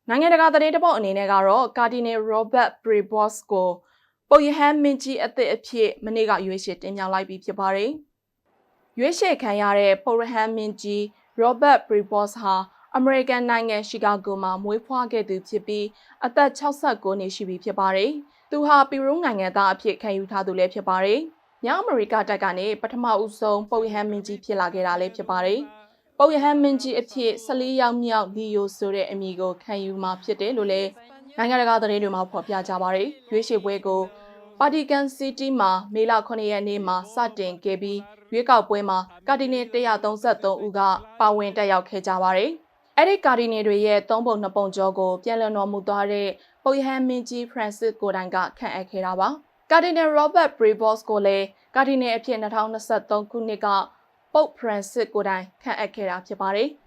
နိုင်ငံတကာသတင်းတပုတ်အနေနဲ့ကတော့ Cardinal Robert Prevost ကိုပုပ်ရဟန်းမင်းကြီးအသစ်အဖြစ်မနေ့ကရွေးချယ်တင်မြှောက်လိုက်ပြီးဖြစ်ပါတယ်။ရွေးချယ်ခံရတဲ့ပုပ်ရဟန်းမင်းကြီး Robert Prevost ဟာအမေရိကန်နိုင်ငံရှီကာဂိုမှာမွေးဖွားခဲ့သူဖြစ်ပြီးအသက်69နှစ်ရှိပြီဖြစ်ပါတယ်။သူဟာပီရူးနိုင်ငံသားအဖြစ်ခံယူထားသူလည်းဖြစ်ပါတယ်။မြောက်အမေရိကတိုက်ကနေပထမဦးဆုံးပုပ်ရဟန်းမင်းကြီးဖြစ်လာခဲ့တာလည်းဖြစ်ပါတယ်။ပုပ်ရဟန်းမင်းကြီးအဖြစ်14ယောက်မြောက်လီယိုဆိုတဲ့အမည်ကိုခံယူမှာဖြစ်တယ်လို့လည်းနိုင်ငံတကာသတင်းတွေမှာဖော်ပြကြပါတယ်။ရွေးချယ်ပွဲကိုပါတီကန်စီတီမှာမေလ9ရက်နေ့မှာစတင်ခဲ့ပြီးရွေးကောက်ပွဲမှာကာဒီနယ်133ဦးကပါဝင်တက်ရောက်ခဲ့ကြပါတယ်။အဲ့ဒီကာဒီနယ်တွေရဲ့3ပုံ2ပုံကျော်ကိုပြန်လည်တော်မူသွားတဲ့ပုပ်ရဟန်းမင်းကြီး Francis ကိုတိုင်ကခန့်အပ်ခဲ့တာပါ။ Cardinal Robert Prevost ကိုလည်းကာဒီနယ်အဖြစ်2023ခုနှစ်ကပုပ် Francis ကိုတိုင်ခန့်အပ်ခဲ့တာဖြစ်ပါတယ်။